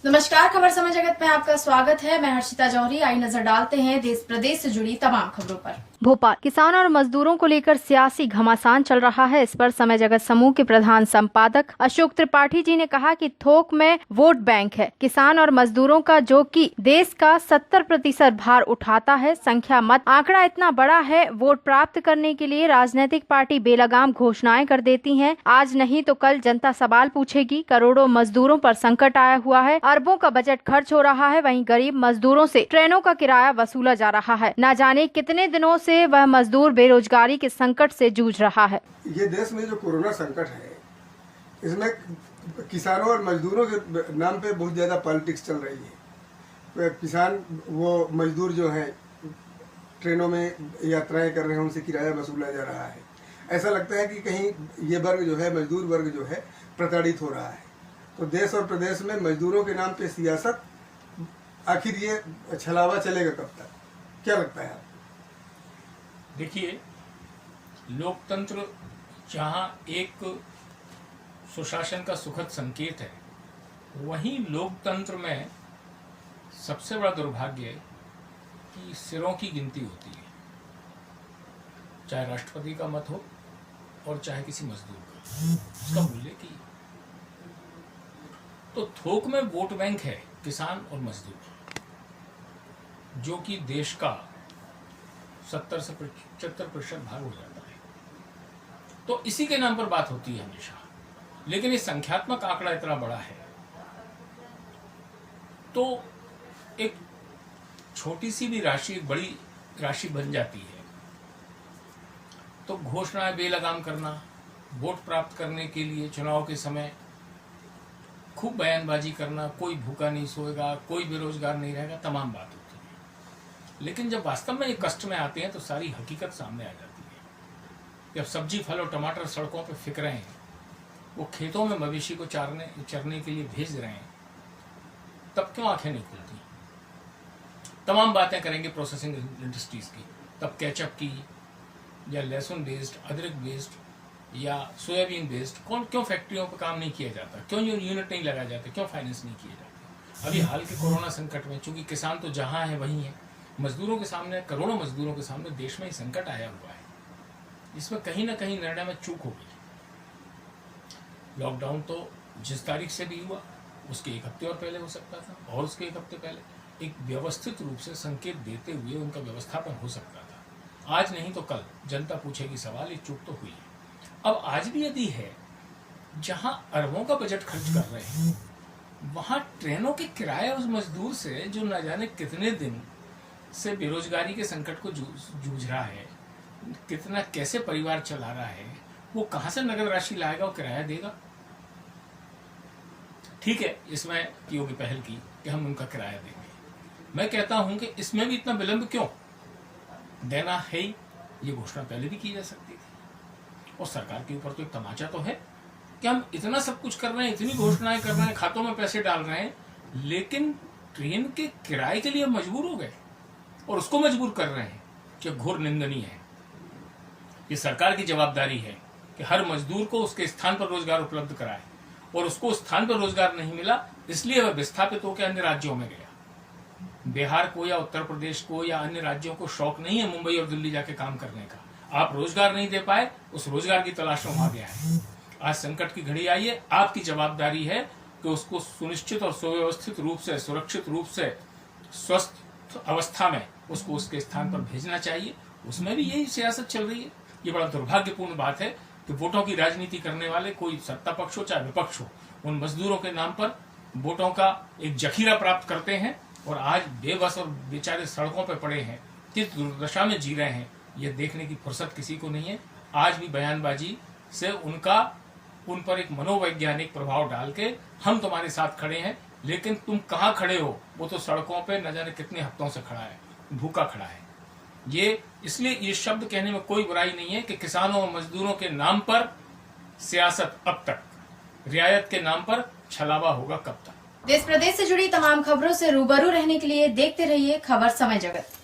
नमस्कार, खबर समय जगत में आपका स्वागत है। मैं हर्षिता जौहरी। आई नजर डालते हैं देश प्रदेश से जुड़ी तमाम खबरों पर। भोपाल किसान और मजदूरों को लेकर सियासी घमासान चल रहा है। इस पर समय जगत समूह के प्रधान संपादक अशोक त्रिपाठी जी ने कहा कि थोक में वोट बैंक है किसान और मजदूरों का, जो कि देश का 70% भार उठाता है। संख्या मत आंकड़ा इतना बड़ा है, वोट प्राप्त करने के लिए राजनीतिक पार्टी बेलगाम घोषणाएं कर देती हैं। आज नहीं तो कल जनता सवाल पूछेगी। करोड़ों मजदूरों पर संकट आया हुआ है, अरबों का बजट खर्च हो रहा है। वहीं गरीब मजदूरों से ट्रेनों का किराया वसूला जा रहा है। न जाने कितने दिनों से वह मजदूर बेरोजगारी के संकट से जूझ रहा है। ये देश में जो कोरोना संकट है, इसमें किसानों और मजदूरों के नाम पे बहुत ज्यादा पॉलिटिक्स चल रही है। किसान वो मजदूर जो है ट्रेनों में यात्राएं कर रहे हैं, उनसे किराया वसूला जा रहा है। ऐसा लगता है कि कहीं ये वर्ग जो है, मजदूर वर्ग जो है, प्रताड़ित हो रहा है। तो देश और प्रदेश में मजदूरों के नाम पे सियासत, आखिर ये छलावा चलेगा कब तक? क्या लगता है आपको? देखिए, लोकतंत्र जहाँ एक सुशासन का सुखद संकेत है, वहीं लोकतंत्र में सबसे बड़ा दुर्भाग्य है कि सिरों की गिनती होती है, चाहे राष्ट्रपति का मत हो और चाहे किसी मजदूर का। उसका मूल्य की तो थोक में वोट बैंक है किसान और मजदूर, जो कि देश का 70 से 75% भाग हो जाता है। तो इसी के नाम पर बात होती है हमेशा। लेकिन ये संख्यात्मक आंकड़ा इतना बड़ा है, तो एक छोटी सी भी राशि एक बड़ी राशि बन जाती है। तो घोषणाएं बेलगाम करना, वोट प्राप्त करने के लिए चुनाव के समय खूब बयानबाजी करना, कोई भूखा नहीं सोएगा, कोई बेरोजगार नहीं रहेगा, तमाम बात होती है। लेकिन जब वास्तव में ये कष्ट में आते हैं तो सारी हकीकत सामने आ जाती है। जब सब्जी, फल और टमाटर सड़कों पर फिक रहे हैं, वो खेतों में मवेशी को चरने के लिए भेज रहे हैं, तब क्यों आंखें नहीं खुलती? तमाम बातें करेंगे प्रोसेसिंग इंडस्ट्रीज की, तब केचप की या लहसुन बेस्ड, अदरक बेस्ड या सोयाबीन बेस्ड क्यों फैक्ट्रियों पर काम नहीं किया जाता? क्यों यूनिट नहीं लगाया जाता? क्यों फाइनेंस नहीं किए जाते? अभी हाल के कोरोना संकट में चूंकि किसान तो जहां है वहीं है, मजदूरों के सामने, करोड़ों मजदूरों के सामने देश में ही संकट आया हुआ है। इसमें कहीं ना कहीं निर्णय में चूक हो गई। लॉकडाउन तो जिस तारीख से भी हुआ, उसके एक हफ्ते और पहले हो सकता था, और उसके एक हफ्ते पहले एक व्यवस्थित रूप से संकेत देते हुए उनका व्यवस्थापन हो सकता था। आज नहीं तो कल जनता पूछेगी सवाल, ये चूक तो हुई है। अब आज भी यदि है, जहां अरबों का बजट खर्च कर रहे हैं, वहां ट्रेनों के किराए उस मजदूर से जो न जाने कितने दिन से बेरोजगारी के संकट को जूझ रहा है, कितना कैसे परिवार चला रहा है, वो कहां से नगद राशि लाएगा और किराया देगा? ठीक है, इसमें योगी पहल की कि हम उनका किराया देंगे। मैं कहता हूं कि इसमें भी इतना विलंब क्यों? देना है ही, ये घोषणा पहले भी की जा सकती थी। और सरकार के ऊपर तो एक तमाचा तो है कि हम इतना सब कुछ कर रहे हैं, इतनी घोषणाएं कर रहे हैं, खातों में पैसे डाल रहे हैं, लेकिन ट्रेन के किराए के लिए मजबूर हो गए और उसको मजबूर कर रहे हैं, कि घोर निंदनीय है। ये सरकार की जवाबदारी है कि हर मजदूर को उसके स्थान पर रोजगार उपलब्ध कराए, और उसको स्थान पर रोजगार नहीं मिला, इसलिए वह विस्थापित होकर अन्य राज्यों में गया। बिहार को या उत्तर प्रदेश को या अन्य राज्यों को शौक नहीं है मुंबई और दिल्ली जाके काम करने का। आप रोजगार नहीं दे पाए, उस रोजगार की तलाश में वहां गया है। आज संकट की घड़ी आई है, आपकी जवाबदारी है कि उसको सुनिश्चित और सुव्यवस्थित रूप से, सुरक्षित रूप से, स्वस्थ अवस्था में उसको उसके स्थान पर भेजना चाहिए। उसमें भी यही सियासत चल रही है। ये बड़ा दुर्भाग्यपूर्ण बात है कि वोटों की राजनीति करने वाले, कोई सत्ता पक्ष हो चाहे विपक्ष हो, उन मजदूरों के नाम पर वोटों का एक जखीरा प्राप्त करते हैं और आज बेबस और बेचारे सड़कों पर पड़े हैं, किस दुर्दशा में जी रहे हैं, ये देखने की फुर्सत किसी को नहीं है। आज भी बयानबाजी से उन पर एक मनोवैज्ञानिक प्रभाव डाल के हम तुम्हारे साथ खड़े हैं, लेकिन तुम कहाँ खड़े हो? वो तो सड़कों पे न जाने कितने हफ्तों से खड़ा है, भूखा खड़ा है। ये इसलिए ये शब्द कहने में कोई बुराई नहीं है कि किसानों और मजदूरों के नाम पर सियासत अब तक, रियायत के नाम पर छलावा होगा कब तक? देश प्रदेश से जुड़ी तमाम खबरों से रूबरू रहने के लिए देखते रहिए खबर समय जगत।